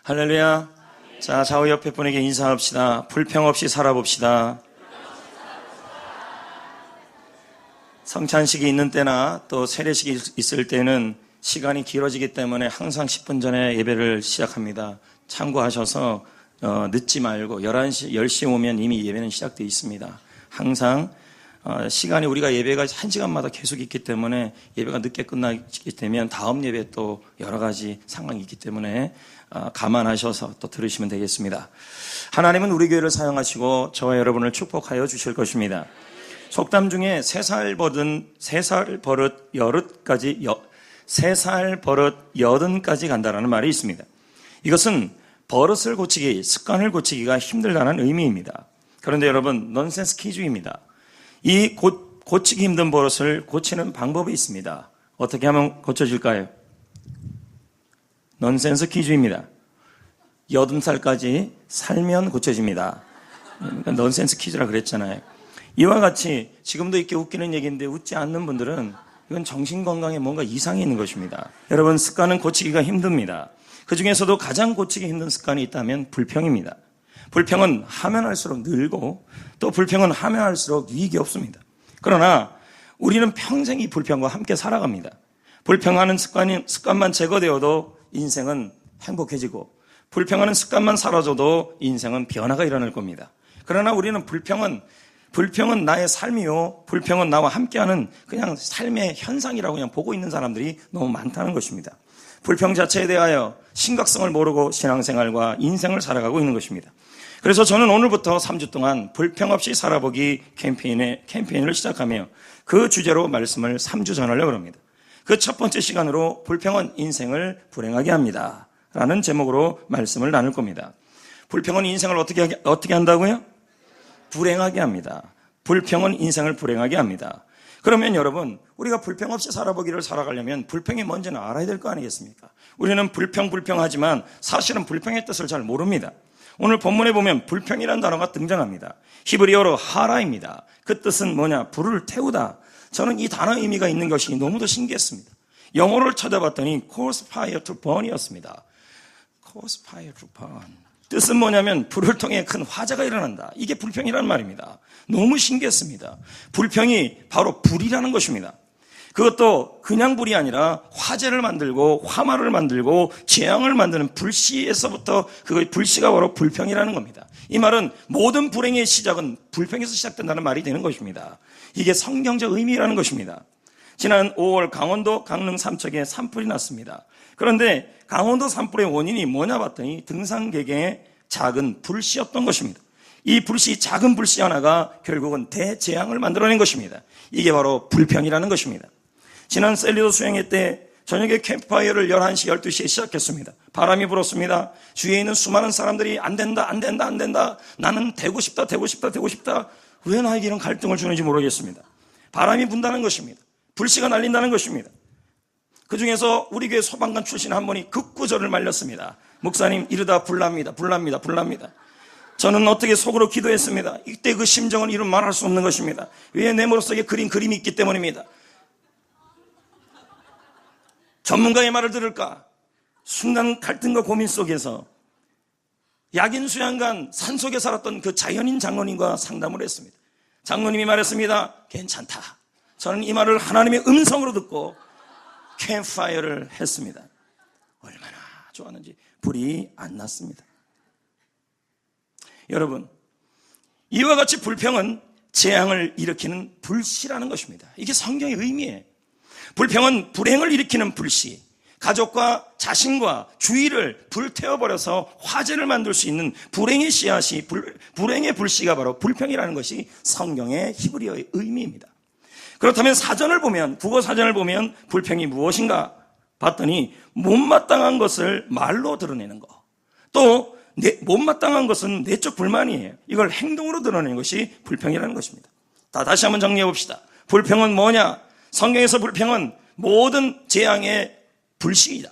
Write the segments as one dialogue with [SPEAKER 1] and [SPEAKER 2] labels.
[SPEAKER 1] 할렐루야. 자, 좌우 옆에 분에게 인사합시다. 불평 없이 살아봅시다. 성찬식이 있는 때나 또 세례식이 있을 때는 시간이 길어지기 때문에 항상 10분 전에 예배를 시작합니다. 참고하셔서 늦지 말고 11시, 10시에 오면 이미 예배는 시작되어 있습니다. 항상 시간이 우리가 예배가 1시간마다 계속 있기 때문에 예배가 늦게 끝나게 되면 다음 예배 또 여러 가지 상황이 있기 때문에 감안하셔서 또 들으시면 되겠습니다. 하나님은 우리 교회를 사용하시고 저와 여러분을 축복하여 주실 것입니다. 속담 중에 3살 버릇 여든까지 간다라는 말이 있습니다. 이것은 버릇을 고치기, 습관을 고치기가 힘들다는 의미입니다. 그런데 여러분, 넌센스 퀴즈입니다. 이 고치기 힘든 버릇을 고치는 방법이 있습니다. 어떻게 하면 고쳐질까요? 넌센스 퀴즈입니다. 80살까지 살면 고쳐집니다. 그러니까 넌센스 퀴즈라 그랬잖아요. 이와 같이 지금도 이렇게 웃기는 얘기인데 웃지 않는 분들은 이건 정신건강에 뭔가 이상이 있는 것입니다. 여러분, 습관은 고치기가 힘듭니다. 그 중에서도 가장 고치기 힘든 습관이 있다면 불평입니다. 불평은 하면 할수록 늘고 또 불평은 하면 할수록 유익이 없습니다. 그러나 우리는 평생 이 불평과 함께 살아갑니다. 불평하는 습관만 제거되어도 인생은 행복해지고 불평하는 습관만 사라져도 인생은 변화가 일어날 겁니다. 그러나 우리는 불평은 나의 삶이요, 불평은 나와 함께하는 그냥 삶의 현상이라고 그냥 보고 있는 사람들이 너무 많다는 것입니다. 불평 자체에 대하여 심각성을 모르고 신앙생활과 인생을 살아가고 있는 것입니다. 그래서 저는 오늘부터 3주 동안 불평 없이 살아보기 캠페인을 시작하며 그 주제로 말씀을 3주 전하려고 합니다. 그 첫 번째 시간으로 불평은 인생을 불행하게 합니다 라는 제목으로 말씀을 나눌 겁니다. 불평은 인생을 어떻게 한다고요? 불행하게 합니다. 불평은 인생을 불행하게 합니다. 그러면 여러분, 우리가 불평 없이 살아보기를 살아가려면 불평이 뭔지는 알아야 될 거 아니겠습니까? 우리는 불평하지만 사실은 불평의 뜻을 잘 모릅니다. 오늘 본문에 보면 불평이라는 단어가 등장합니다. 히브리어로 하라입니다. 그 뜻은 뭐냐? 불을 태우다. 저는 이 단어의 의미가 있는 것이 너무도 신기했습니다. 영어를 찾아봤더니 cause fire to burn이었습니다. cause fire to burn. 뜻은 뭐냐면 불을 통해 큰 화재가 일어난다. 이게 불평이라는 말입니다. 너무 신기했습니다. 불평이 바로 불이라는 것입니다. 그것도 그냥 불이 아니라 화재를 만들고 화마를 만들고 재앙을 만드는 불씨에서부터 그 불씨가 바로 불평이라는 겁니다. 이 말은 모든 불행의 시작은 불평에서 시작된다는 말이 되는 것입니다. 이게 성경적 의미라는 것입니다. 지난 5월 강원도 강릉 삼척에 산불이 났습니다. 그런데 강원도 산불의 원인이 뭐냐 봤더니 등산객의 작은 불씨였던 것입니다. 이 불씨, 작은 불씨 하나가 결국은 대재앙을 만들어낸 것입니다. 이게 바로 불평이라는 것입니다. 지난 셀리도 수행회 때 저녁에 캠프파이어를 11시, 12시에 시작했습니다. 바람이 불었습니다. 주위에 있는 수많은 사람들이 안 된다. 나는 되고 싶다. 왜 나에게 이런 갈등을 주는지 모르겠습니다. 바람이 분다는 것입니다. 불씨가 날린다는 것입니다. 그 중에서 우리 교회 소방관 출신 한 분이 극구절을 말렸습니다. 목사님, 이러다 불납니다. 저는 어떻게 속으로 기도했습니다. 이때 그 심정은 이루 말할 수 없는 것입니다. 왜 내 머릿속에 그림이 있기 때문입니다. 전문가의 말을 들을까? 순간 갈등과 고민 속에서 약인 수양간 산속에 살았던 그 자연인 장로님과 상담을 했습니다. 장로님이 말했습니다. 괜찮다. 저는 이 말을 하나님의 음성으로 듣고 캠프파이어를 했습니다. 얼마나 좋았는지 불이 안 났습니다. 여러분, 이와 같이 불평은 재앙을 일으키는 불씨라는 것입니다. 이게 성경의 의미예요. 불평은 불행을 일으키는 불씨, 가족과 자신과 주위를 불태워버려서 화재를 만들 수 있는 불행의 씨앗이, 불행의 불씨가 바로 불평이라는 것이 성경의 히브리어의 의미입니다. 그렇다면 국어 사전을 보면 불평이 무엇인가 봤더니 못마땅한 것을 말로 드러내는 것, 또 못마땅한 것은 내적 불만이에요. 이걸 행동으로 드러내는 것이 불평이라는 것입니다. 다시 한번 정리해 봅시다. 불평은 뭐냐? 성경에서 불평은 모든 재앙의 불씨이다.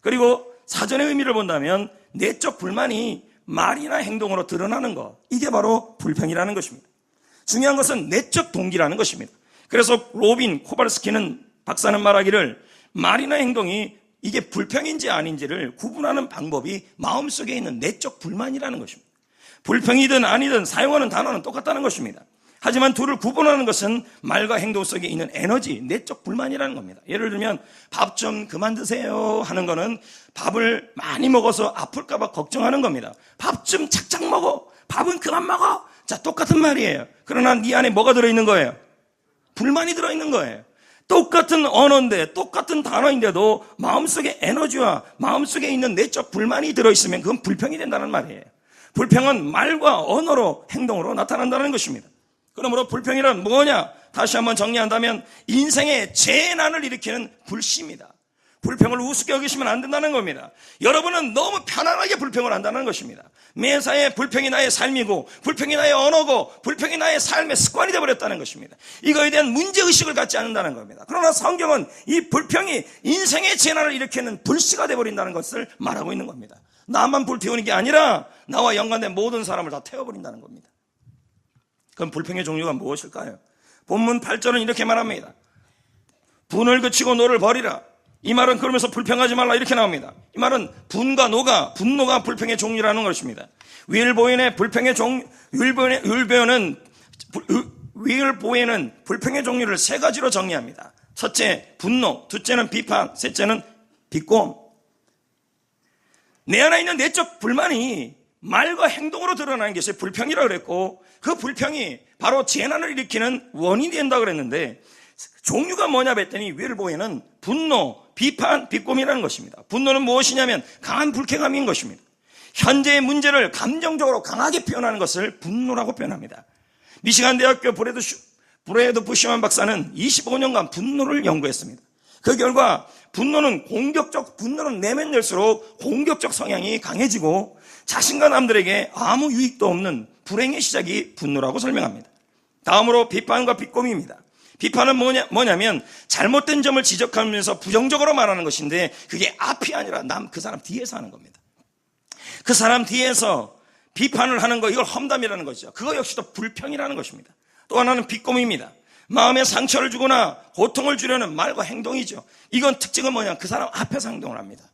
[SPEAKER 1] 그리고 사전의 의미를 본다면 내적 불만이 말이나 행동으로 드러나는 것, 이게 바로 불평이라는 것입니다. 중요한 것은 내적 동기라는 것입니다. 그래서 로빈 코발스키는 박사는 말하기를 말이나 행동이 이게 불평인지 아닌지를 구분하는 방법이 마음속에 있는 내적 불만이라는 것입니다. 불평이든 아니든 사용하는 단어는 똑같다는 것입니다. 하지만 둘을 구분하는 것은 말과 행동 속에 있는 에너지, 내적 불만이라는 겁니다. 예를 들면 밥 좀 그만 드세요 하는 거는 밥을 많이 먹어서 아플까 봐 걱정하는 겁니다. 밥 좀 착착 먹어. 밥은 그만 먹어. 자, 똑같은 말이에요. 그러나 네 안에 뭐가 들어있는 거예요? 불만이 들어있는 거예요. 똑같은 언어인데 똑같은 단어인데도 마음속에 에너지와 마음속에 있는 내적 불만이 들어있으면 그건 불평이 된다는 말이에요. 불평은 말과 언어로 행동으로 나타난다는 것입니다. 그러므로 불평이란 뭐냐? 다시 한번 정리한다면 인생의 재난을 일으키는 불씨입니다. 불평을 우습게 여기시면 안 된다는 겁니다. 여러분은 너무 편안하게 불평을 한다는 것입니다. 매사에 불평이 나의 삶이고 불평이 나의 언어고 불평이 나의 삶의 습관이 되어버렸다는 것입니다. 이거에 대한 문제의식을 갖지 않는다는 겁니다. 그러나 성경은 이 불평이 인생의 재난을 일으키는 불씨가 되어버린다는 것을 말하고 있는 겁니다. 나만 불태우는 게 아니라 나와 연관된 모든 사람을 다 태워버린다는 겁니다. 그럼 불평의 종류가 무엇일까요? 본문 8절은 이렇게 말합니다. 분을 그치고 노를 버리라. 이 말은 그러면서 불평하지 말라 이렇게 나옵니다. 이 말은 분노가 불평의 종류라는 것입니다. 윌보엔은 불평의 종류를 세 가지로 정리합니다. 첫째, 분노. 둘째는 비판. 셋째는 비꼼. 내 안에 있는 내적 불만이 말과 행동으로 드러나는 것이 불평이라고 그랬고 그 불평이 바로 재난을 일으키는 원인이 된다고 그랬는데 종류가 뭐냐 했더니 윌보에는 분노, 비판, 비꼼이라는 것입니다. 분노는 무엇이냐면 강한 불쾌감인 것입니다. 현재의 문제를 감정적으로 강하게 표현하는 것을 분노라고 표현합니다. 미시간 대학교 브래드 부시만 박사는 25년간 분노를 연구했습니다. 그 결과 분노는 내면 열수록 공격적 성향이 강해지고 자신과 남들에게 아무 유익도 없는 불행의 시작이 분노라고 설명합니다. 다음으로 비판과 비꼼입니다. 비판은 뭐냐면 잘못된 점을 지적하면서 부정적으로 말하는 것인데 그게 앞이 아니라 그 사람 뒤에서 하는 겁니다. 그 사람 뒤에서 비판을 하는 거, 이걸 험담이라는 것이죠. 그거 역시도 불평이라는 것입니다. 또 하나는 비꼼입니다. 마음에 상처를 주거나 고통을 주려는 말과 행동이죠. 이건 특징은 뭐냐? 그 사람 앞에서 행동을 합니다.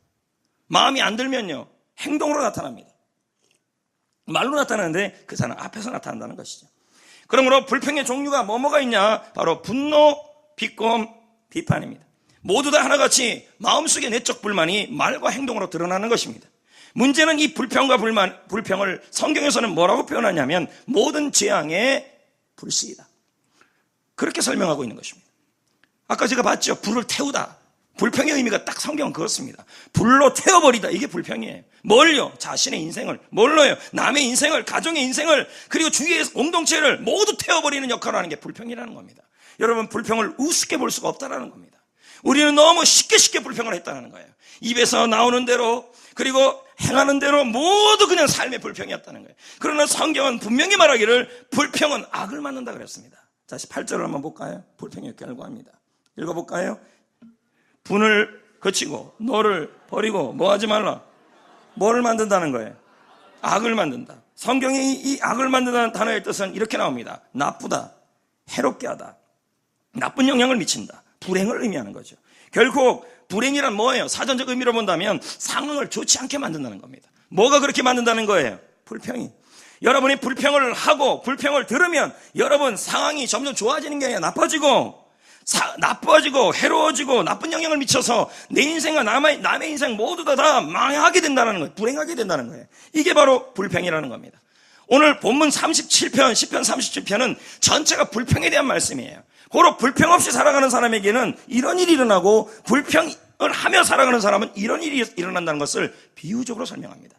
[SPEAKER 1] 마음이 안 들면요, 행동으로 나타납니다. 말로 나타나는데 그 사람 앞에서 나타난다는 것이죠. 그러므로 불평의 종류가 뭐가 있냐? 바로 분노, 비꼼, 비판입니다. 모두 다 하나같이 마음속의 내적 불만이 말과 행동으로 드러나는 것입니다. 문제는 이 불평과 불평을 성경에서는 뭐라고 표현하냐면 모든 재앙의 불씨이다. 그렇게 설명하고 있는 것입니다. 아까 제가 봤죠? 불을 태우다. 불평의 의미가 딱 성경은 그렇습니다. 불로 태워버리다. 이게 불평이에요. 뭘요? 자신의 인생을. 뭘로요? 남의 인생을, 가정의 인생을, 그리고 주위의 공동체를 모두 태워버리는 역할을 하는 게 불평이라는 겁니다. 여러분, 불평을 우습게 볼 수가 없다는 겁니다. 우리는 너무 쉽게 불평을 했다는 거예요. 입에서 나오는 대로, 그리고 행하는 대로 모두 그냥 삶의 불평이었다는 거예요. 그러나 성경은 분명히 말하기를 불평은 악을 낳는다 그랬습니다. 다시 8절을 한번 볼까요? 불평의 결과입니다. 읽어볼까요? 분을 거치고 너를 버리고 뭐 하지 말라? 뭐를 만든다는 거예요? 악을 만든다. 성경에 이 악을 만든다는 단어의 뜻은 이렇게 나옵니다. 나쁘다, 해롭게 하다, 나쁜 영향을 미친다, 불행을 의미하는 거죠. 결국 불행이란 뭐예요? 사전적 의미로 본다면 상황을 좋지 않게 만든다는 겁니다. 뭐가 그렇게 만든다는 거예요? 불평이. 여러분이 불평을 하고 불평을 들으면 여러분 상황이 점점 좋아지는 게 아니라 나빠지고 해로워지고 나쁜 영향을 미쳐서 내 인생과 남의 인생 모두 다 망하게 된다는 거예요. 불행하게 된다는 거예요. 이게 바로 불평이라는 겁니다. 오늘 본문 37편, 10편 37편은 전체가 불평에 대한 말씀이에요. 고로 불평 없이 살아가는 사람에게는 이런 일이 일어나고 불평을 하며 살아가는 사람은 이런 일이 일어난다는 것을 비유적으로 설명합니다.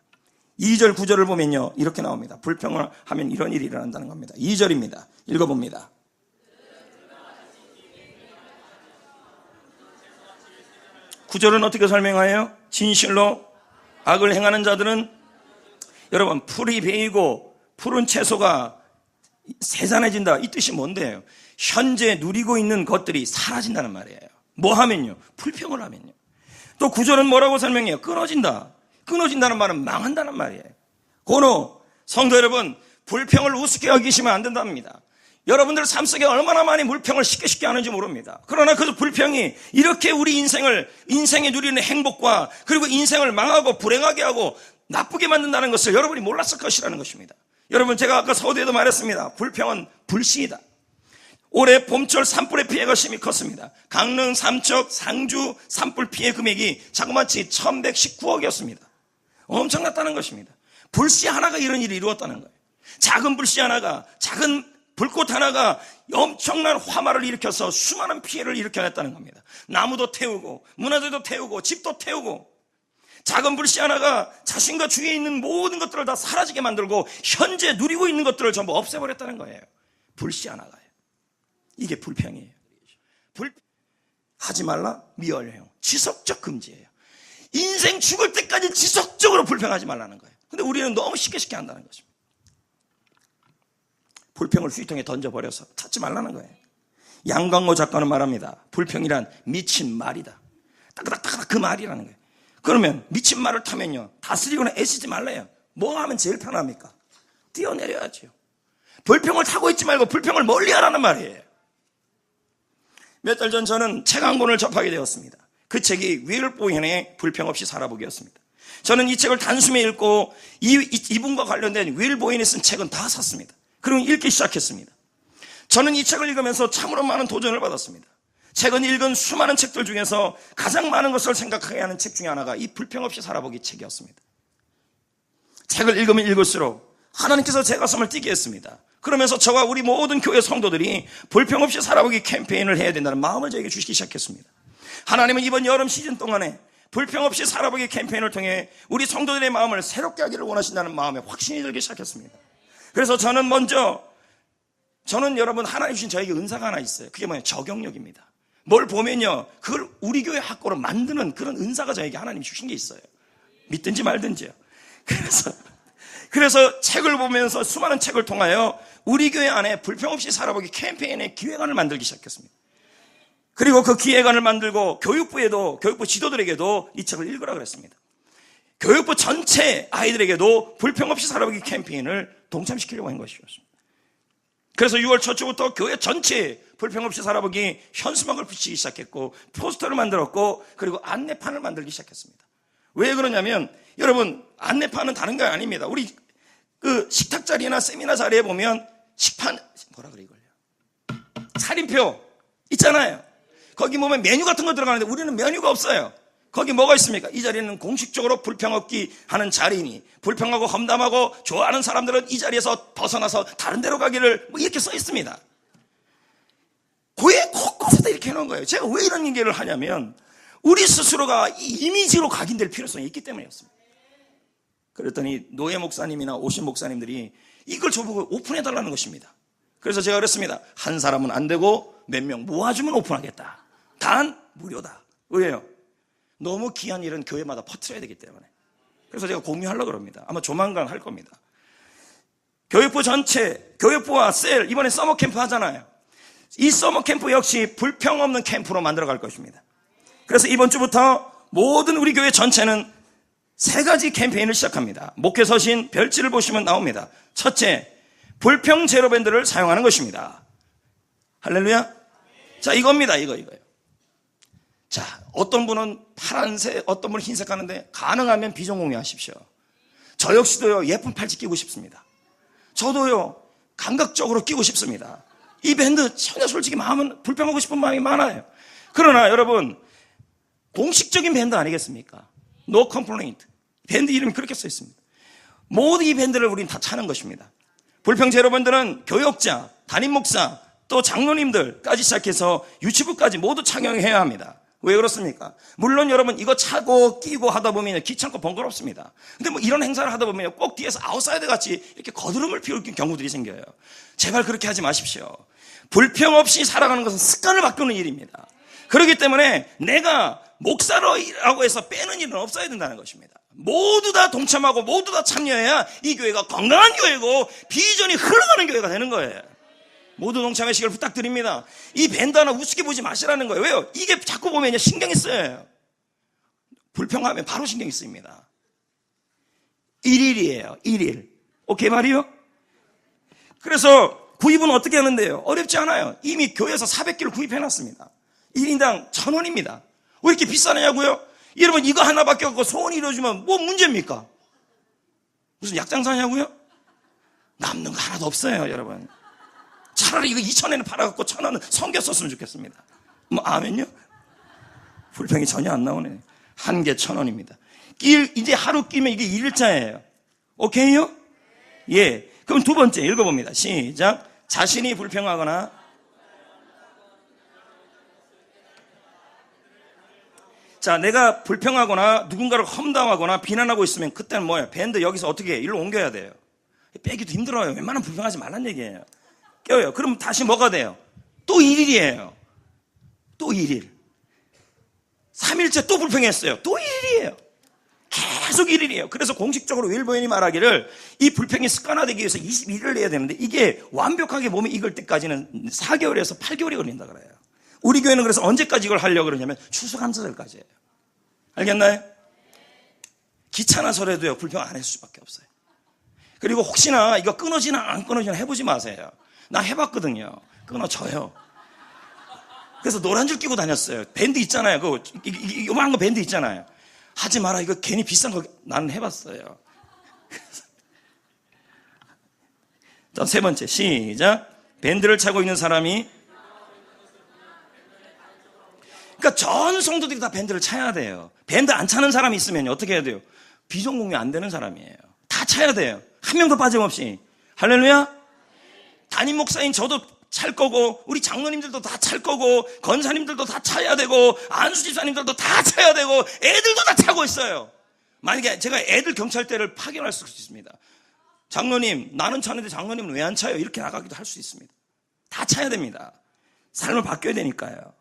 [SPEAKER 1] 2절, 9절을 보면요, 이렇게 나옵니다. 불평을 하면 이런 일이 일어난다는 겁니다. 2절입니다. 읽어봅니다. 구절은 어떻게 설명해요? 진실로 악을 행하는 자들은, 여러분, 풀이 베이고 푸른 채소가 세산해진다. 이 뜻이 뭔데요? 현재 누리고 있는 것들이 사라진다는 말이에요. 뭐 하면요? 불평을 하면요. 또 구절은 뭐라고 설명해요? 끊어진다. 끊어진다는 말은 망한다는 말이에요. 고로 성도 여러분, 불평을 우습게 여기시면 안 된답니다. 여러분들 삶 속에 얼마나 많이 불평을 쉽게 하는지 모릅니다. 그러나 그 불평이 이렇게 우리 인생에 누리는 행복과 그리고 인생을 망하고 불행하게 하고 나쁘게 만든다는 것을 여러분이 몰랐을 것이라는 것입니다. 여러분, 제가 아까 서두에도 말했습니다. 불평은 불씨이다. 올해 봄철 산불의 피해가 심히 컸습니다. 강릉, 삼척, 상주 산불 피해 금액이 자그마치 1119억이었습니다. 엄청났다는 것입니다. 불씨 하나가 이런 일을 이루었다는 거예요. 작은 불씨 하나가, 작은 불꽃 하나가 엄청난 화마를 일으켜서 수많은 피해를 일으켜냈다는 겁니다. 나무도 태우고 문화재도 태우고 집도 태우고 작은 불씨 하나가 자신과 주위에 있는 모든 것들을 다 사라지게 만들고 현재 누리고 있는 것들을 전부 없애버렸다는 거예요. 불씨 하나가요. 이게 불평이에요. 하지 말라 미열형, 지속적 금지예요. 인생 죽을 때까지 지속적으로 불평하지 말라는 거예요. 근데 우리는 너무 쉽게 한다는 것입니다. 불평을 휴지통에 던져버려서 찾지 말라는 거예요. 양광모 작가는 말합니다. 불평이란 미친 말이다. 따그닥따그닥 그 말이라는 거예요. 그러면 미친 말을 타면요, 다스리거나 애쓰지 말래요. 뭐 하면 제일 편합니까? 뛰어내려야죠. 불평을 타고 있지 말고 불평을 멀리하라는 말이에요. 몇 달 전 저는 책 한 권을 접하게 되었습니다. 그 책이 윌 보현의 불평 없이 살아보기였습니다. 저는 이 책을 단숨에 읽고 이분과 관련된 윌 보현이 쓴 책은 다 샀습니다. 그리고 읽기 시작했습니다. 저는 이 책을 읽으면서 참으로 많은 도전을 받았습니다. 최근 읽은 수많은 책들 중에서 가장 많은 것을 생각하게 하는 책 중에 하나가 이 불평 없이 살아보기 책이었습니다. 책을 읽으면 읽을수록 하나님께서 제 가슴을 뛰게 했습니다. 그러면서 저와 우리 모든 교회 성도들이 불평 없이 살아보기 캠페인을 해야 된다는 마음을 저에게 주시기 시작했습니다. 하나님은 이번 여름 시즌 동안에 불평 없이 살아보기 캠페인을 통해 우리 성도들의 마음을 새롭게 하기를 원하신다는 마음에 확신이 들기 시작했습니다. 그래서 저는 여러분, 하나님 주신 저에게 은사가 하나 있어요. 그게 뭐냐면 적용력입니다. 뭘 보면요, 그걸 우리 교회 학교로 만드는 그런 은사가 저에게 하나님 주신 게 있어요. 믿든지 말든지요. 그래서 책을 보면서 수많은 책을 통하여 우리 교회 안에 불평 없이 살아보기 캠페인의 기획안을 만들기 시작했습니다. 그리고 그 기획안을 만들고 교육부 지도들에게도 이 책을 읽으라 그랬습니다. 교육부 전체 아이들에게도 불평 없이 살아보기 캠페인을 동참시키려고 한 것이었습니다. 그래서 6월 첫 주부터 교회 전체에 불평 없이 살아보기 현수막을 붙이기 시작했고, 포스터를 만들었고, 그리고 안내판을 만들기 시작했습니다. 왜 그러냐면, 여러분, 안내판은 다른 게 아닙니다. 우리 그 식탁 자리나 세미나 자리에 보면 차림표 있잖아요. 거기 보면 메뉴 같은 거 들어가는데 우리는 메뉴가 없어요. 거기 뭐가 있습니까? 이 자리는 공식적으로 불평 없기 하는 자리니, 불평하고 험담하고 좋아하는 사람들은 이 자리에서 벗어나서 다른 데로 가기를, 이렇게 써 있습니다. 고에 곳곳에다 이렇게 해놓은 거예요. 제가 왜 이런 얘기를 하냐면, 우리 스스로가 이 이미지로 각인될 필요성이 있기 때문이었습니다. 그랬더니 노예 목사님이나 오신 목사님들이 이걸 저보고 오픈해달라는 것입니다. 그래서 제가 그랬습니다. 한 사람은 안 되고 몇 명 모아주면 오픈하겠다. 단 무료다. 왜요? 너무 귀한 일은 교회마다 퍼뜨려야 되기 때문에. 그래서 제가 공유하려고 합니다. 아마 조만간 할 겁니다. 교육부 전체, 교육부와 셀, 이번에 서머 캠프 하잖아요. 이 서머 캠프 역시 불평 없는 캠프로 만들어 갈 것입니다. 그래서 이번 주부터 모든 우리 교회 전체는 3가지 캠페인을 시작합니다. 목회서신 별지를 보시면 나옵니다. 첫째, 불평 제로밴드를 사용하는 것입니다. 할렐루야. 자, 이겁니다. 이거예요. 자, 어떤 분은 파란색, 어떤 분은 흰색 하는데 가능하면 비전공유하십시오. 저 역시도요, 예쁜 팔찌 끼고 싶습니다. 저도요, 감각적으로 끼고 싶습니다. 이 밴드 전혀 솔직히 마음은 불평하고 싶은 마음이 많아요. 그러나 여러분, 공식적인 밴드 아니겠습니까? No complaint. 밴드 이름이 그렇게 써 있습니다. 모든 이 밴드를 우리는 다 차는 것입니다. 불평 제로밴드는 교역자, 담임 목사, 또 장로님들까지 시작해서 유치부까지 모두 착용해야 합니다. 왜 그렇습니까? 물론 여러분, 이거 차고 끼고 하다 보면 귀찮고 번거롭습니다. 근데 뭐 이런 행사를 하다 보면 꼭 뒤에서 아웃사이더 같이 이렇게 거드름을 피울 경우들이 생겨요. 제발 그렇게 하지 마십시오. 불평 없이 살아가는 것은 습관을 바꾸는 일입니다. 그렇기 때문에 내가 목사라고 해서 빼는 일은 없어야 된다는 것입니다. 모두 다 동참하고 모두 다 참여해야 이 교회가 건강한 교회고 비전이 흘러가는 교회가 되는 거예요. 모두 동참하시길 부탁드립니다. 이 밴드 하나 우습게 보지 마시라는 거예요. 왜요? 이게 자꾸 보면 신경이 쓰여요. 불평하면 바로 신경이 쓰입니다. 1일이에요. 1일. 오케이 말이요? 그래서 구입은 어떻게 하는데요? 어렵지 않아요. 이미 교회에서 400개를 구입해놨습니다. 1인당 1,000원입니다. 왜 이렇게 비싸냐고요? 여러분 이거 하나밖에 없고 소원이 이루어지면 뭐 문제입니까? 무슨 약장사냐고요? 남는 거 하나도 없어요, 여러분. 차라리 이거 2,000원에 팔아갖고 1,000원은 성겨 썼으면 좋겠습니다. 뭐 아멘요? 불평이 전혀 안 나오네. 한 개 1,000원입니다. 이제 하루 끼면 이게 1일자예요. 오케이요? 예. 그럼 두 번째 읽어봅니다. 시작. 자신이 불평하거나 자, 내가 불평하거나 누군가를 험담하거나 비난하고 있으면 그때는 뭐예요? 밴드 여기서 어떻게 해? 일로 옮겨야 돼요. 빼기도 힘들어요. 웬만하면 불평하지 말란 얘기예요. 껴요. 그럼 다시 뭐가 돼요? 또 1일이에요. 또 1일. 3일째 또 불평했어요. 또 1일이에요. 계속 1일이에요. 그래서 공식적으로 윌버인이 말하기를 이 불평이 습관화되기 위해서 21일을 해야 되는데 이게 완벽하게 몸에 익을 때까지는 4개월에서 8개월이 걸린다 그래요. 우리 교회는 그래서 언제까지 이걸 하려고 그러냐면 추수감사절까지예요. 알겠나요? 귀찮아서라도요 불평 안 했을 수밖에 없어요. 그리고 혹시나 이거 끊어지나 안 끊어지나 해보지 마세요. 나 해봤거든요. 끊어져요. 그래서 노란 줄 끼고 다녔어요. 밴드 있잖아요. 그 요만한 거 밴드 있잖아요. 하지 마라. 이거 괜히 비싼 거 나는 해봤어요. 자, 세 번째 시작. 밴드를 차고 있는 사람이 그러니까 전 성도들이 다 밴드를 차야 돼요. 밴드 안 차는 사람이 있으면 어떻게 해야 돼요? 비전공유 안 되는 사람이에요. 다 차야 돼요. 한 명도 빠짐없이. 할렐루야. 담임 목사인 저도 찰 거고 우리 장로님들도 다 찰 거고 권사님들도 다 차야 되고 안수 집사님들도 다 차야 되고 애들도 다 차고 있어요. 만약에 제가 애들 경찰대를 파견할 수 있습니다. 장로님 나는 차는데 장로님은 왜 안 차요? 이렇게 나가기도 할 수 있습니다. 다 차야 됩니다. 삶을 바뀌어야 되니까요.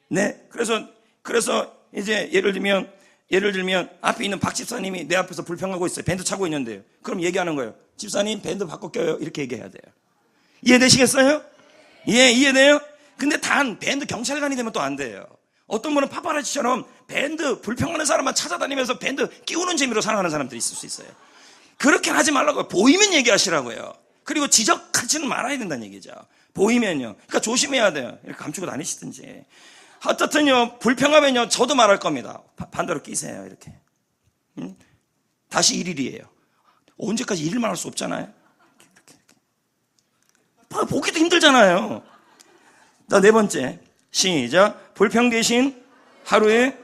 [SPEAKER 1] 네, 그래서 이제 예를 들면 앞에 있는 박 집사님이 내 앞에서 불평하고 있어요. 밴드 차고 있는데요. 그럼 얘기하는 거예요. 집사님 밴드 바꿔 껴요. 이렇게 얘기해야 돼요. 이해되시겠어요? 예, 이해돼요? 근데 단 밴드 경찰관이 되면 또 안 돼요. 어떤 분은 파파라치처럼 밴드 불평하는 사람만 찾아다니면서 밴드 끼우는 재미로 살아가는 사람들이 있을 수 있어요. 그렇게 하지 말라고요. 보이면 얘기하시라고요. 그리고 지적하지는 말아야 된다는 얘기죠. 보이면요. 그러니까 조심해야 돼요. 이렇게 감추고 다니시든지. 어쨌든요, 불평하면요, 저도 말할 겁니다. 반대로 끼세요, 이렇게. 다시 1일이에요. 언제까지 1일만 할 수 없잖아요? 이렇게. 보기도 힘들잖아요. 자, 네 번째. 시작. 불평 대신 하루에,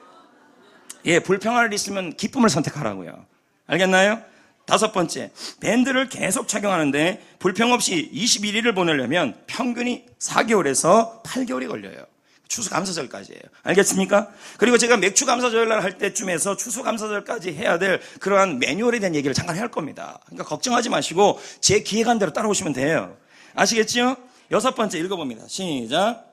[SPEAKER 1] 불평할 일 있으면 기쁨을 선택하라고요. 알겠나요? 다섯 번째. 밴드를 계속 착용하는데 불평 없이 21일을 보내려면 평균이 4개월에서 8개월이 걸려요. 추수감사절까지예요. 알겠습니까? 그리고 제가 맥주감사절날 할 때쯤에서 추수감사절까지 해야 될 그러한 매뉴얼에 대한 얘기를 잠깐 할 겁니다. 그러니까 걱정하지 마시고 제 기획안 대로 따라오시면 돼요. 아시겠죠? 여섯 번째 읽어봅니다. 시작.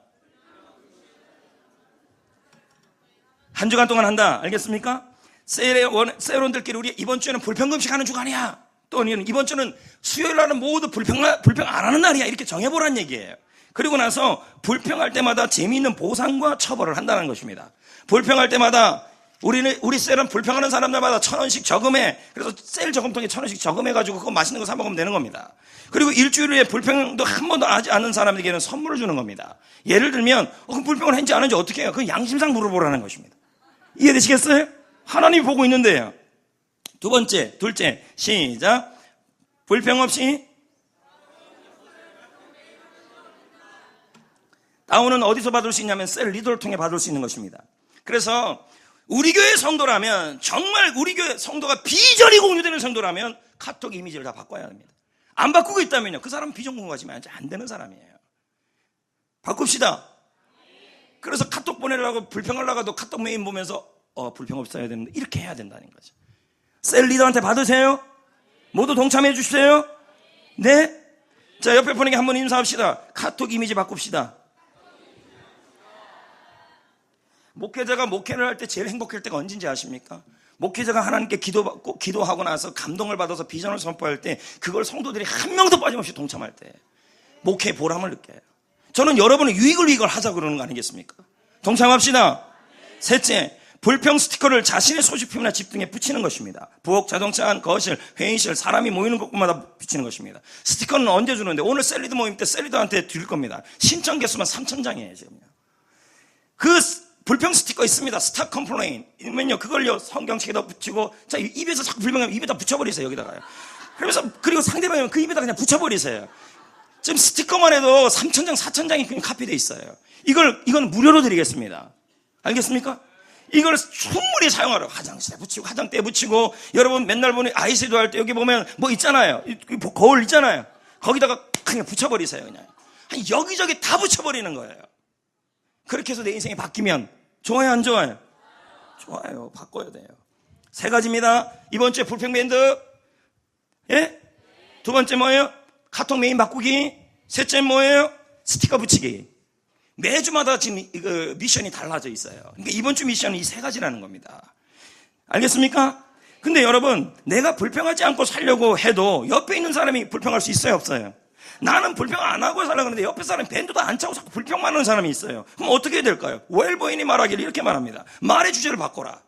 [SPEAKER 1] 한 주간 동안 한다. 알겠습니까? 세일원들끼리 우리 이번 주에는 불평금식 하는 주간이야. 또는 이번 주는 수요일 날은 모두 불평 안 하는 날이야. 이렇게 정해보라는 얘기예요. 그리고 나서 불평할 때마다 재미있는 보상과 처벌을 한다는 것입니다. 불평할 때마다 우리 셀은 불평하는 사람들마다 1,000원씩 저금해. 그래서 셀 저금통에 1,000원씩 저금해가지고 그거 맛있는 거 사 먹으면 되는 겁니다. 그리고 일주일에 불평도 한 번도 하지 않는 사람에게는 선물을 주는 겁니다. 예를 들면 그럼 불평을 했는지 안 했는지 어떻게 해요? 그건 양심상 물어보라는 것입니다. 이해되시겠어요? 하나님이 보고 있는데요. 둘째 시작. 불평 없이 다운은 어디서 받을 수 있냐면 셀 리더를 통해 받을 수 있는 것입니다. 그래서 우리 교회 성도라면 정말 우리 교회 성도가 비전이 공유되는 성도라면 카톡 이미지를 다 바꿔야 합니다. 안 바꾸고 있다면요 그 사람은 비전 공유하시면 안 되는 사람이에요. 바꿉시다. 그래서 카톡 보내려고 불평하려고 카톡 메인 보면서 불평 없어야 되는데 이렇게 해야 된다는 거죠. 셀 리더한테 받으세요. 모두 동참해 주세요. 네. 자, 옆에 분에게 한번 인사합시다. 카톡 이미지 바꿉시다. 목회자가 목회를 할 때 제일 행복할 때가 언제인지 아십니까? 목회자가 하나님께 기도하고 나서 감동을 받아서 비전을 선포할 때 그걸 성도들이 한 명도 빠짐없이 동참할 때 목회의 보람을 느껴요. 저는 여러분의 유익을 하자 그러는 거 아니겠습니까? 동참합시다. 셋째, 불평 스티커를 자신의 소지품이나 집 등에 붙이는 것입니다. 부엌, 자동차 안, 거실, 회의실, 사람이 모이는 곳마다 붙이는 것입니다. 스티커는 언제 주는데 오늘 셀리드 모임 때 셀리드한테 드릴 겁니다. 신청 개수만 3,000장이에요 지금요. 그 불평 스티커 있습니다. 스탑 컴플레인. 이면요 그걸요 성경책에다 붙이고 자 입에서 자꾸 불평하면 입에다 붙여버리세요 여기다가요. 그러면서 그리고 상대방이 그 입에다 그냥 붙여버리세요. 지금 스티커만 해도 3,000장, 4,000장이 그냥 카피돼 있어요. 이건 무료로 드리겠습니다. 알겠습니까? 이걸 충분히 사용하라고. 화장실에 붙이고 화장대에 붙이고 여러분 맨날 보는 아이시도 할 때 여기 보면 뭐 있잖아요. 거울 있잖아요. 거기다가 그냥 붙여버리세요. 그냥 여기저기 다 붙여버리는 거예요. 그렇게 해서 내 인생이 바뀌면 좋아요 안 좋아요? 좋아요. 바꿔야 돼요. 3가지입니다. 이번 주에 불평 밴드, 예? 2번째 뭐예요? 카톡 메인 바꾸기. 3째 뭐예요? 스티커 붙이기. 매주마다 지금 미션이 달라져 있어요. 그러니까 이번 주 미션은 이 3가지라는 겁니다. 알겠습니까? 근데 여러분, 내가 불평하지 않고 살려고 해도 옆에 있는 사람이 불평할 수 있어요, 없어요? 나는 불평 안 하고 살려고 하는데 옆에 사람이 밴드도 안 차고 자꾸 불평만 하는 사람이 있어요. 그럼 어떻게 해야 될까요? 웰버인이 말하기를 이렇게 말합니다. 말의 주제를 바꿔라.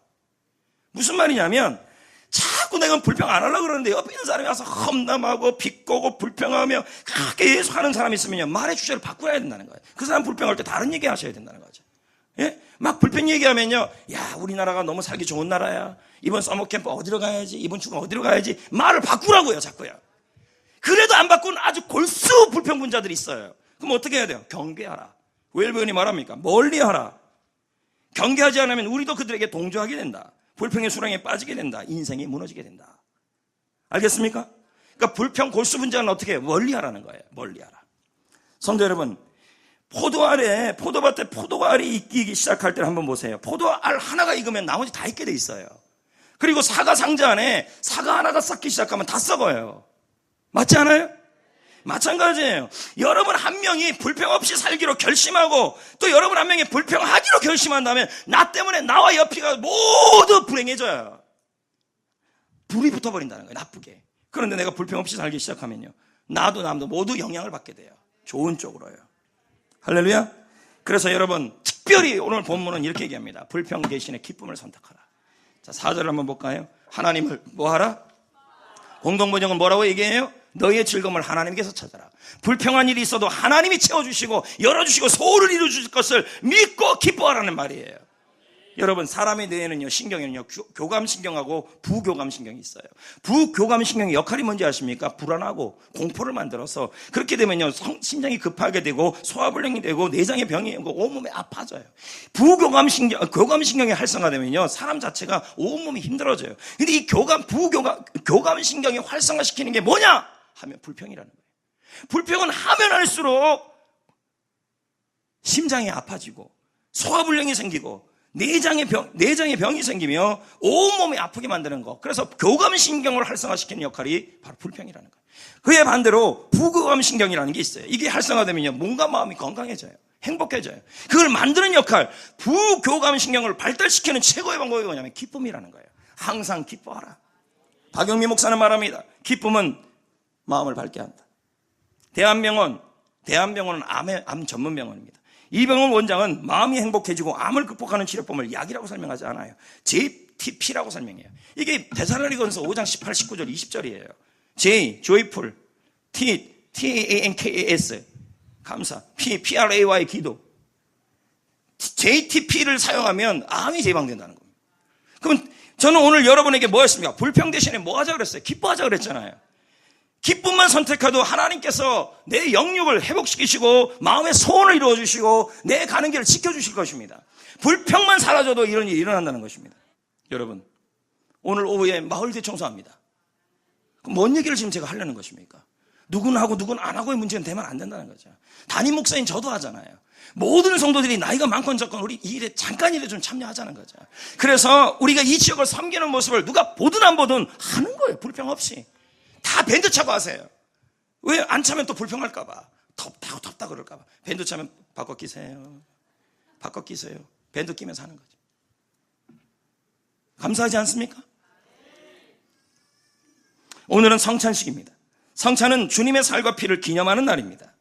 [SPEAKER 1] 무슨 말이냐면 자꾸 내가 불평 안 하려고 그러는데 옆에 있는 사람이 와서 험담하고 비꼬고 불평하며 계속 하는 사람이 있으면요 말의 주제를 바꿔야 된다는 거예요. 그 사람 불평할 때 다른 얘기 하셔야 된다는 거죠. 예? 막 불평 얘기하면요 야 우리나라가 너무 살기 좋은 나라야. 이번 서머캠프 어디로 가야지, 이번 주간 어디로 가야지. 말을 바꾸라고요 자꾸요. 그래도 안 바꾸는 아주 골수 불평 분자들이 있어요. 그럼 어떻게 해야 돼요? 경계하라. 웰버인이 말합니까? 멀리하라. 경계하지 않으면 우리도 그들에게 동조하게 된다. 불평의 수렁에 빠지게 된다. 인생이 무너지게 된다. 알겠습니까? 그러니까 불평 골수 분자는 어떻게 해요? 멀리하라는 거예요. 멀리하라. 성도 여러분, 포도밭에 포도알이 익기 시작할 때를 한번 보세요. 포도알 하나가 익으면 나머지 다 익게 돼 있어요. 그리고 사과 상자 안에 사과 하나가 썩기 시작하면 다 썩어요. 맞지 않아요? 마찬가지예요. 여러분 한 명이 불평 없이 살기로 결심하고 또 여러분 한 명이 불평하기로 결심한다면 나 때문에 나와 옆이가 모두 불행해져요. 불이 붙어버린다는 거예요. 나쁘게. 그런데 내가 불평 없이 살기 시작하면요 나도 남도 모두 영향을 받게 돼요. 좋은 쪽으로요. 할렐루야. 그래서 여러분 특별히 오늘 본문은 이렇게 얘기합니다. 불평 대신에 기쁨을 선택하라. 자 4절을 한번 볼까요? 하나님을 뭐하라? 공동번역은 뭐라고 얘기해요? 너희의 즐거움을 하나님께서 찾아라. 불평한 일이 있어도 하나님이 채워주시고 열어주시고 소원을 이루어주실 것을 믿고 기뻐하라는 말이에요. 여러분 사람의 뇌에는요 신경에는요 교감신경하고 부교감신경이 있어요. 부교감신경의 역할이 뭔지 아십니까? 불안하고 공포를 만들어서 그렇게 되면요 심장이 급하게 되고 소화불량이 되고 내장의 병이 오고 온몸이 아파져요. 교감신경이 활성화되면요 사람 자체가 온몸이 힘들어져요. 근데 이 교감신경이 활성화시키는 게 뭐냐 하면 불평이라는 거예요. 불평은 하면 할수록 심장이 아파지고 소화불량이 생기고 내장의 병이 생기며 온몸이 아프게 만드는 거. 그래서 교감신경을 활성화시키는 역할이 바로 불평이라는 거예요. 그에 반대로 부교감신경이라는 게 있어요. 이게 활성화되면요 몸과 마음이 건강해져요. 행복해져요. 그걸 만드는 역할, 부교감신경을 발달시키는 최고의 방법이 뭐냐면 기쁨이라는 거예요. 항상 기뻐하라. 박영미 목사는 말합니다. 기쁨은 마음을 밝게 한다. 대한병원은 암 전문 병원입니다. 이 병원 원장은 마음이 행복해지고 암을 극복하는 치료법을 약이라고 설명하지 않아요. JTP라고 설명해요. 이게 데살로니가전서 5장 18, 19절, 20절이에요. J, joyful, T, TANKAS, 감사, P, PRAY, 기도. JTP를 사용하면 암이 예방된다는 겁니다. 그럼 저는 오늘 여러분에게 뭐 했습니까? 불평 대신에 뭐 하자 그랬어요? 기뻐하자 그랬잖아요. 기쁨만 선택해도 하나님께서 내 영육을 회복시키시고 마음의 소원을 이루어주시고 내 가는 길을 지켜주실 것입니다. 불평만 사라져도 이런 일이 일어난다는 것입니다. 여러분 오늘 오후에 마을 대청소합니다. 뭔 얘기를 지금 제가 하려는 것입니까? 누구는 하고 누구는 안 하고의 문제는 되면 안 된다는 거죠. 담임 목사인 저도 하잖아요. 모든 성도들이 나이가 많건 적건 우리 이 일에 잠깐이라도 좀 참여하자는 거죠. 그래서 우리가 이 지역을 섬기는 모습을 누가 보든 안 보든 하는 거예요. 불평 없이. 다 밴드 차고 하세요. 왜 안 차면 또 불평할까봐. 덥다 그럴까봐. 밴드 차면 바꿔 끼세요. 밴드 끼면서 하는 거죠. 감사하지 않습니까? 오늘은 성찬식입니다. 성찬은 주님의 살과 피를 기념하는 날입니다.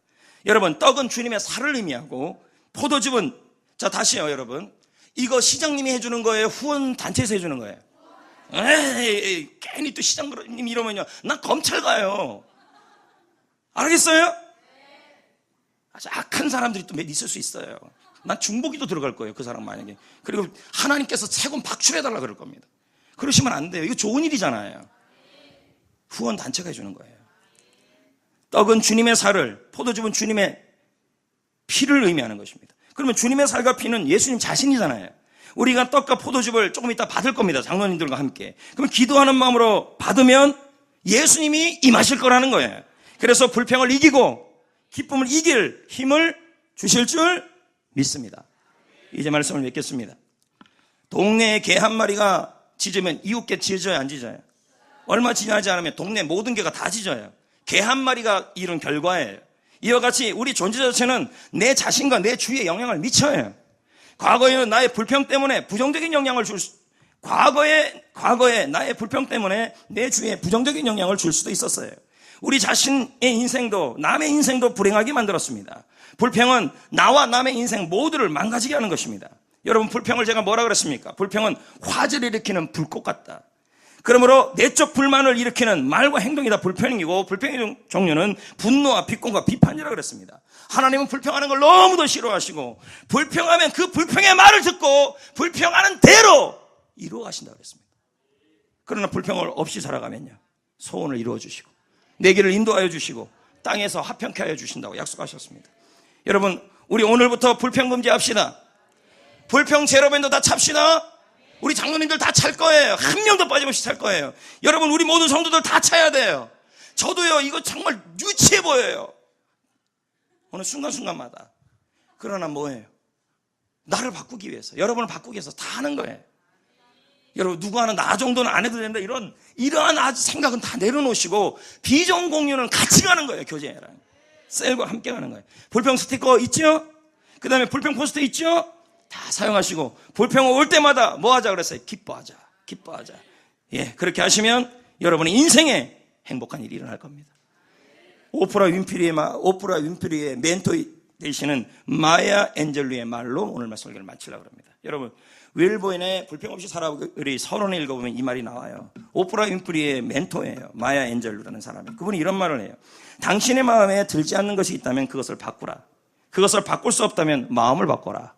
[SPEAKER 1] 여러분 떡은 주님의 살을 의미하고 포도즙은 자 다시요 여러분 이거 시장님이 해주는 거예요? 후원 단체에서 해주는 거예요? 에이, 괜히 또 시장님 이러면요, 나 검찰 가요. 알겠어요? 아주 악한 사람들이 또 몇 있을 수 있어요. 난 중보기도 들어갈 거예요, 그 사람 만약에. 그리고 하나님께서 세금 박출해달라 그럴 겁니다. 그러시면 안 돼요. 이거 좋은 일이잖아요. 후원 단체가 해주는 거예요. 떡은 주님의 살을, 포도즙은 주님의 피를 의미하는 것입니다. 그러면 주님의 살과 피는 예수님 자신이잖아요. 우리가 떡과 포도즙을 조금 이따 받을 겁니다. 장로님들과 함께. 그럼 기도하는 마음으로 받으면 예수님이 임하실 거라는 거예요. 그래서 불평을 이기고 기쁨을 이길 힘을 주실 줄 믿습니다. 이제 말씀을 맺겠습니다. 동네에 개 한 마리가 짖으면 이웃 개 짖어요, 안 짖어요? 얼마 지나지 않으면 동네 모든 개가 다 짖어요. 개 한 마리가 이룬 결과예요. 이와 같이 우리 존재 자체는 내 자신과 내 주위에 영향을 미쳐요. 과거에는 나의 불평 때문에 부정적인 영향을 과거에 나의 불평 때문에 내 주위에 부정적인 영향을 줄 수도 있었어요. 우리 자신의 인생도 남의 인생도 불행하게 만들었습니다. 불평은 나와 남의 인생 모두를 망가지게 하는 것입니다. 여러분, 불평을 제가 뭐라 그랬습니까? 불평은 화재를 일으키는 불꽃 같다. 그러므로 내적 불만을 일으키는 말과 행동이 다 불평이고, 불평의 종류는 분노와 비꼰과 비판이라고 그랬습니다. 하나님은 불평하는 걸 너무도 싫어하시고, 불평하면 그 불평의 말을 듣고 불평하는 대로 이루어 가신다고 그랬습니다. 그러나 불평을 없이 살아가면요, 소원을 이루어 주시고 내 길을 인도하여 주시고 땅에서 화평케 하여 주신다고 약속하셨습니다. 여러분, 우리 오늘부터 불평 금지합시다. 불평 제로밴드 다 찹시다. 우리 장로님들 다 찰 거예요. 한 명도 빠짐없이 찰 거예요. 여러분, 우리 모든 성도들 다 차야 돼요. 저도요, 이거 정말 유치해 보여요, 어느 순간순간마다. 그러나 뭐예요? 나를 바꾸기 위해서, 여러분을 바꾸기 위해서 다 하는 거예요. 여러분, 누구 하나 나 정도는 안 해도 된다, 이러한 아주 생각은 다 내려놓으시고 비전 공유는 같이 가는 거예요. 교제랑 셀과 함께 가는 거예요. 불평 스티커 있죠? 그 다음에 불평 포스터 있죠? 다 사용하시고, 불평 올 때마다 뭐 하자 그랬어요? 기뻐하자. 예, 그렇게 하시면 여러분의 인생에 행복한 일이 일어날 겁니다. 오프라 윈프리의 멘토 되시는 마야 앤젤루의 말로 오늘 말씀을 마치려고 합니다. 여러분, 윌보인의 불평 없이 살아보기 서론을 읽어보면 이 말이 나와요. 오프라 윈프리의 멘토예요. 마야 앤젤루라는 사람이. 그분이 이런 말을 해요. 당신의 마음에 들지 않는 것이 있다면 그것을 바꾸라. 그것을 바꿀 수 없다면 마음을 바꿔라.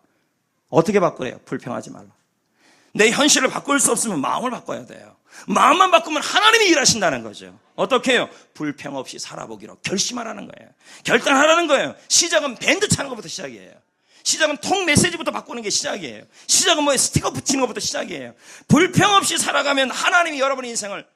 [SPEAKER 1] 어떻게 바꾸래요? 불평하지 말라. 내 현실을 바꿀 수 없으면 마음을 바꿔야 돼요. 마음만 바꾸면 하나님이 일하신다는 거죠. 어떻게 해요? 불평 없이 살아보기로 결심하라는 거예요. 결단하라는 거예요. 시작은 밴드 차는 것부터 시작이에요. 시작은 통 메시지부터 바꾸는 게 시작이에요. 시작은 스티커 붙이는 것부터 시작이에요. 불평 없이 살아가면 하나님이 여러분의 인생을